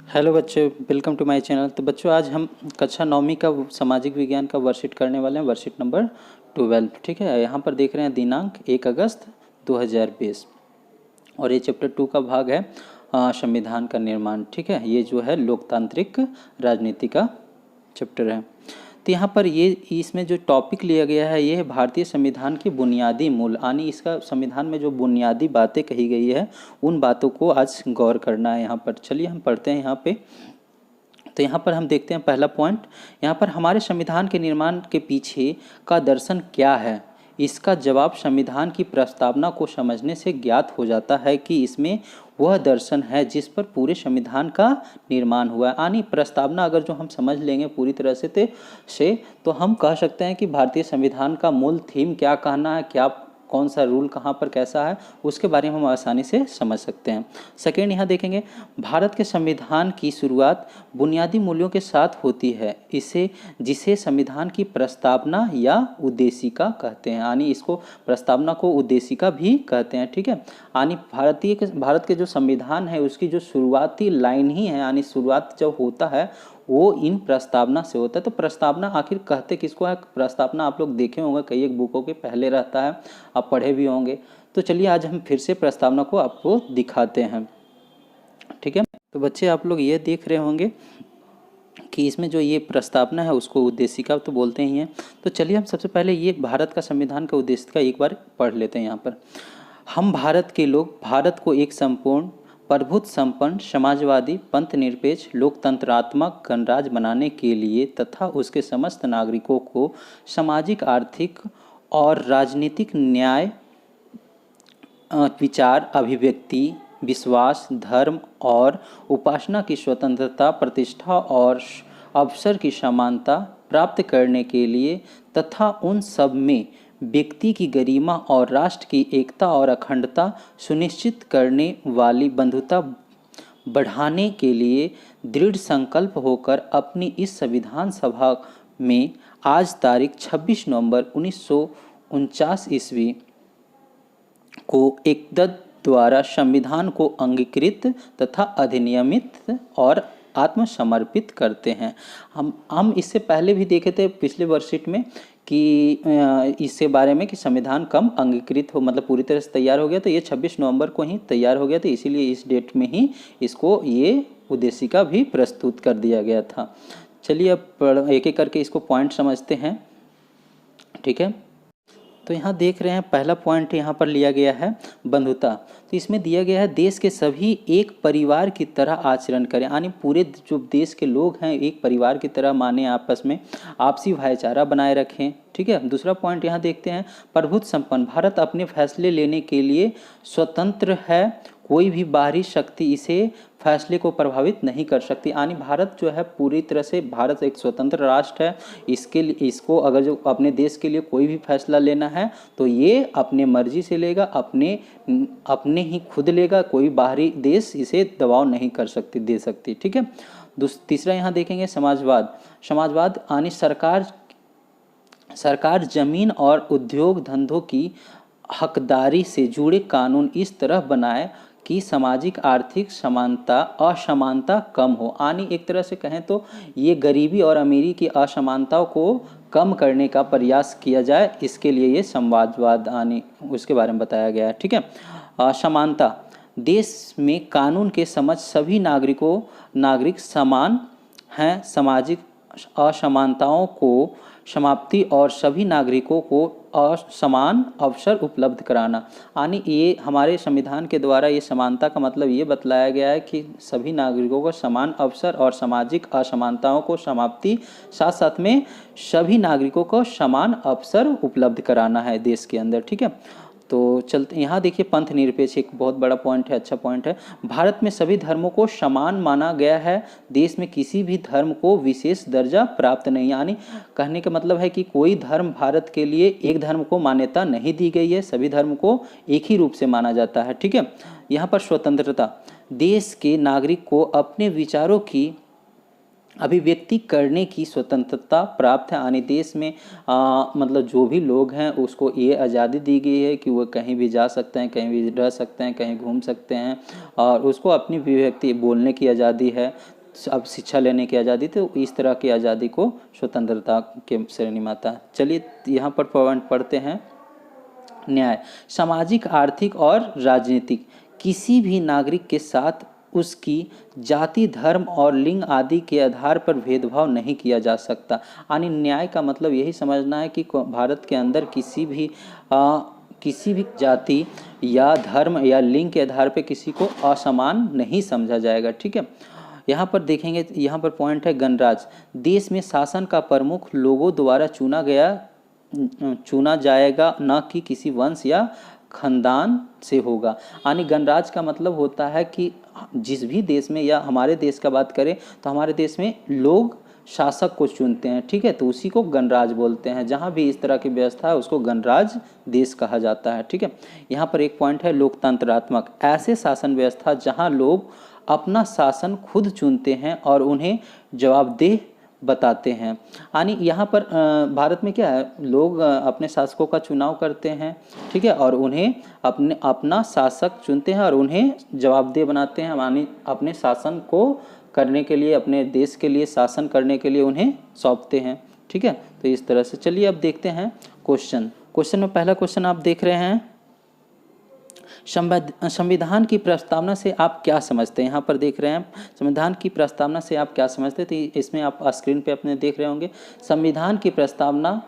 Hello बच्चों, welcome to my channel. तो बच्चों, आज हम कक्षा 9वीं का सामाजिक विज्ञान का वर्कशीट करने वाले हैं, वर्कशीट नंबर 12। ठीक है, यहाँ पर देख रहे हैं दिनांक 1 अगस्त 2020 और ये चैप्टर 2 का भाग है संविधान का निर्माण। ठीक है, ये जो है लोकतांत्रिक राजनीति का चैप्टर है। तो यहाँ पर ये इसमें जो टॉपिक लिया गया है ये है भारतीय संविधान की बुनियादी मूल, यानी इसका संविधान में जो बुनियादी बातें कही गई है उन बातों को आज गौर करना है। यहाँ पर चलिए हम पढ़ते हैं यहाँ पे। तो यहाँ पर हम देखते हैं पहला पॉइंट, यहाँ पर हमारे संविधान के निर्माण के पीछे का दर्शन क्या है। इसका जवाब संविधान की प्रस्तावना को समझने से ज्ञात हो जाता है कि इसमें वह दर्शन है जिस पर पूरे संविधान का निर्माण हुआ है। यानी प्रस्तावना अगर जो हम समझ लेंगे पूरी तरह से तो हम कह सकते हैं कि भारतीय संविधान का मूल थीम क्या कहना है, क्या कौन सा रूल कहाँ पर कैसा है, उसके बारे में हम आसानी से समझ सकते हैं। सेकेंड, यहाँ देखेंगे भारत के संविधान की शुरुआत बुनियादी मूल्यों के साथ होती है, जिसे संविधान की प्रस्तावना या उद्देशिका कहते हैं। यानी इसको प्रस्तावना को उद्देशिका भी कहते हैं। ठीक है, यानी भारत के जो संविधान है उसकी जो शुरुआती लाइन ही है, यानी शुरुआत जब होता है वो इन प्रस्तावना से होता है। तो प्रस्तावना आखिर कहते किसको है? प्रस्तावना आप लोग देखे होंगे, कई एक बुकों के पहले रहता है, आप पढ़े भी होंगे। तो चलिए आज हम फिर से प्रस्तावना को आपको दिखाते हैं। ठीक है, तो बच्चे आप लोग ये देख रहे होंगे कि इसमें जो ये प्रस्तावना है उसको उद्देशिका तो बोलते ही हैं। तो चलिए हम सबसे पहले ये भारत का संविधान का उद्देशिका एक बार पढ़ लेते हैं। यहाँ पर हम भारत के लोग भारत को एक संपूर्ण प्रभुत्व संपन्न समाजवादी पंथ निरपेक्ष लोकतंत्रात्मक गणराज्य बनाने के लिए तथा उसके समस्त नागरिकों को सामाजिक आर्थिक और राजनीतिक न्याय विचार अभिव्यक्ति विश्वास धर्म और उपासना की स्वतंत्रता प्रतिष्ठा और अवसर की समानता प्राप्त करने के लिए तथा उन सब में व्यक्ति की गरिमा और राष्ट्र की एकता और अखंडता सुनिश्चित करने वाली बंधुता बढ़ाने के लिए दृढ़ संकल्प होकर अपनी इस संविधान सभा में आज तारीख 26 नवंबर 1949 ईस्वी को एकदत्त द्वारा संविधान को अंगीकृत तथा अधिनियमित और आत्मसमर्पित करते हैं। हम इससे पहले भी देखे थे पिछले वर्कशीट में कि इससे बारे में कि संविधान कब अंगीकृत हो, मतलब पूरी तरह से तैयार हो गया। तो ये 26 नवंबर को ही तैयार हो गया था, इसीलिए इस डेट में ही इसको ये उद्देशिका भी प्रस्तुत कर दिया गया था। चलिए अब एक एक करके इसको पॉइंट समझते हैं। ठीक है, तो यहाँ देख रहे हैं पहला पॉइंट यहाँ पर लिया गया है बंधुता। तो इसमें दिया गया है देश के सभी एक परिवार की तरह आचरण करें, यानी पूरे जो देश के लोग हैं एक परिवार की तरह माने, आपस में आपसी भाईचारा बनाए रखें। ठीक है, दूसरा पॉइंट यहाँ देखते हैं प्रभुत्व संपन्न, भारत अपने फैसले लेने के लिए स्वतंत्र है, कोई भी बाहरी शक्ति इसे फैसले को प्रभावित नहीं कर सकती। यानी भारत जो है पूरी तरह से, भारत एक स्वतंत्र राष्ट्र है, इसके लिए इसको अगर जो अपने देश के लिए कोई भी फैसला लेना है तो ये अपने मर्जी से लेगा, अपने ही खुद लेगा, कोई बाहरी देश इसे दबाव नहीं कर सकती दे सकती। ठीक है, तीसरा यहाँ देखेंगे समाजवाद। यानी सरकार जमीन और उद्योग धंधों की हकदारी से जुड़े कानून इस तरह बनाए कि सामाजिक आर्थिक असमानता कम हो। यानी एक तरह से कहें तो ये गरीबी और अमीरी की असमानताओं को कम करने का प्रयास किया जाए, इसके लिए ये समाजवाद यानी उसके बारे में बताया गया है। ठीक है, समानता, देश में कानून के समझ सभी नागरिक समान हैं, सामाजिक असमानताओं को समाप्ति और सभी नागरिकों को समान अवसर उपलब्ध कराना। यानी ये हमारे संविधान के द्वारा ये समानता का मतलब ये बतलाया गया है कि सभी नागरिकों को समान अवसर और सामाजिक असमानताओं को समाप्ति, साथ साथ में सभी नागरिकों को समान अवसर उपलब्ध कराना है देश के अंदर। ठीक है, तो चलते यहाँ देखिए पंथ निरपेक्ष एक बहुत बड़ा पॉइंट है, अच्छा पॉइंट है। भारत में सभी धर्मों को समान माना गया है, देश में किसी भी धर्म को विशेष दर्जा प्राप्त नहीं। यानी कहने का मतलब है कि कोई धर्म भारत के लिए एक धर्म को मान्यता नहीं दी गई है, सभी धर्म को एक ही रूप से माना जाता है। ठीक है, यहाँ पर स्वतंत्रता, देश के नागरिक को अपने विचारों की अभिव्यक्ति करने की स्वतंत्रता प्राप्त है। यानी देश में मतलब जो भी लोग हैं उसको ये आज़ादी दी गई है कि वो कहीं भी जा सकते हैं, कहीं भी रह सकते हैं, कहीं घूम सकते हैं, और उसको अपनी अभिव्यक्ति बोलने की आज़ादी है, अब शिक्षा लेने की आज़ादी। तो इस तरह की आज़ादी को स्वतंत्रता के श्रेणी में आता है। चलिए यहाँ पर पॉइंट पढ़ते हैं। न्याय सामाजिक, आर्थिक और राजनीतिक किसी भी नागरिक के साथ उसकी जाति, धर्म और लिंग आदि के आधार पर भेदभाव नहीं किया जा सकता। यानी न्याय का मतलब यही समझना है कि भारत के अंदर किसी भी जाति या धर्म या लिंग के आधार पर किसी को असमान नहीं समझा जाएगा। ठीक है, यहाँ पर देखेंगे, यहाँ पर पॉइंट है गणराज्य। देश में शासन का प्रमुख लोगों द्वारा चुना जाएगा, न कि किसी वंश या खानदान से होगा। यानी गणराज्य का मतलब होता है कि जिस भी देश में, या हमारे देश का बात करें तो हमारे देश में लोग शासक को चुनते हैं। ठीक है, तो उसी को गणराज्य बोलते हैं। जहाँ भी इस तरह की व्यवस्था है उसको गणराज्य देश कहा जाता है। ठीक है, यहाँ पर एक पॉइंट है लोकतंत्रात्मक, ऐसे शासन व्यवस्था जहाँ लोग अपना शासन खुद चुनते हैं और उन्हें जवाबदेह बताते हैं। यानी यहाँ पर भारत में क्या है, लोग अपने शासकों का चुनाव करते हैं। ठीक है, और उन्हें अपना शासक चुनते हैं और उन्हें जवाबदेह बनाते हैं। यानी अपने शासन को करने के लिए, अपने देश के लिए शासन करने के लिए उन्हें सौंपते हैं। ठीक है, तो इस तरह से। चलिए अब देखते हैं क्वेश्चन में पहला क्वेश्चन आप देख रहे हैं, संविधान की प्रस्तावना से आप क्या समझते हैं। यहाँ पर देख रहे हैं संविधान की प्रस्तावना से आप क्या समझते हैं। तो इसमें आप स्क्रीन पे अपने देख रहे होंगे, संविधान की प्रस्तावना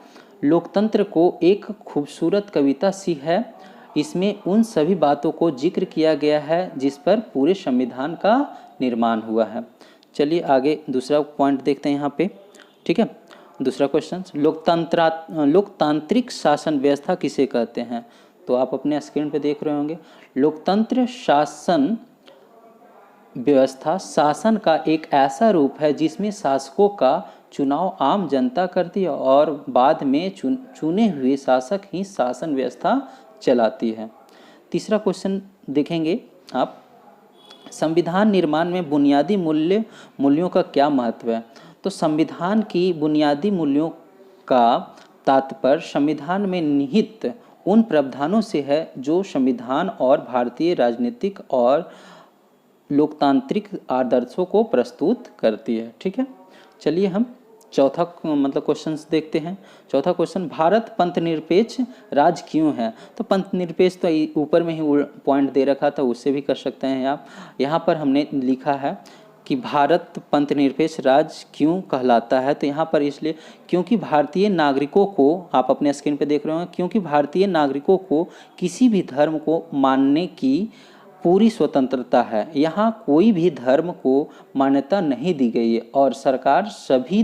लोकतंत्र को एक खूबसूरत कविता सी है। इसमें उन सभी बातों को जिक्र किया गया है जिस पर पूरे संविधान का निर्माण हुआ है। चलिए आगे दूसरा पॉइंट देखते हैं यहाँ पे। ठीक है, दूसरा क्वेश्चन, लोकतांत्रिक शासन व्यवस्था किसे कहते हैं। तो आप अपने स्क्रीन पे देख रहे होंगे, लोकतंत्र शासन व्यवस्था शासन का एक ऐसा रूप है जिसमें शासकों का चुनाव आम जनता करती है और बाद में चुने हुए शासक ही शासन व्यवस्था चलाती है। तीसरा क्वेश्चन देखेंगे आप, संविधान निर्माण में बुनियादी मूल्यों का क्या महत्व है। तो संविधान की बुनियादी मूल्यों का तात्पर्य संविधान में निहित उन प्रावधानों से है जो संविधान और भारतीय राजनीतिक और लोकतांत्रिक आदर्शों को प्रस्तुत करती है। ठीक है, चलिए हम चौथा क्वेश्चन देखते हैं। चौथा क्वेश्चन, भारत पंथनिरपेक्ष राज्य क्यों है। तो पंथनिरपेक्ष तो ऊपर में ही पॉइंट दे रखा था, उससे भी कर सकते हैं आप। यहाँ पर हमने लिखा है कि भारत पंथनिरपेक्ष राज्य क्यों कहलाता है। तो यहाँ पर इसलिए क्योंकि भारतीय नागरिकों को, आप अपने स्क्रीन पे देख रहे हो, क्योंकि भारतीय नागरिकों को किसी भी धर्म को मानने की पूरी स्वतंत्रता है। यहाँ कोई भी धर्म को मान्यता नहीं दी गई है और सरकार सभी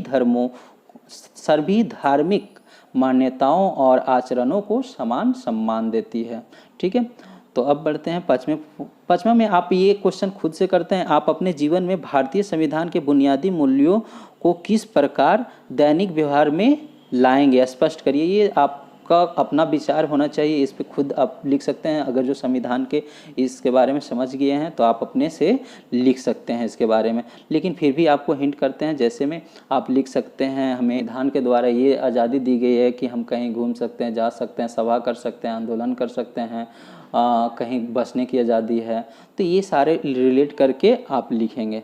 धार्मिक मान्यताओं और आचरणों को समान सम्मान देती है। ठीक है, तो अब बढ़ते हैं पाँचवें में आप ये क्वेश्चन खुद से करते हैं, आप अपने जीवन में भारतीय संविधान के बुनियादी मूल्यों को किस प्रकार दैनिक व्यवहार में लाएंगे, स्पष्ट करिए। ये आपका अपना विचार होना चाहिए, इस पे खुद आप लिख सकते हैं। अगर जो संविधान के इसके बारे में समझ गए हैं तो आप अपने से लिख सकते हैं इसके बारे में, लेकिन फिर भी आपको हिंट करते हैं। जैसे में आप लिख सकते हैं, हमें संविधान के द्वारा ये आज़ादी दी गई है कि हम कहीं घूम सकते हैं, जा सकते हैं, सभा कर सकते हैं, आंदोलन कर सकते हैं, कहीं बसने की आज़ादी है। तो ये सारे रिलेट करके आप लिखेंगे।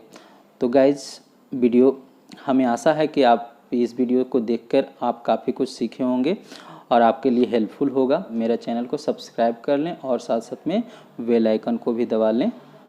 तो गाइज वीडियो, हमें आशा है कि आप इस वीडियो को देखकर आप काफ़ी कुछ सीखे होंगे और आपके लिए हेल्पफुल होगा। मेरा चैनल को सब्सक्राइब कर लें और साथ साथ में बेल आइकन को भी दबा लें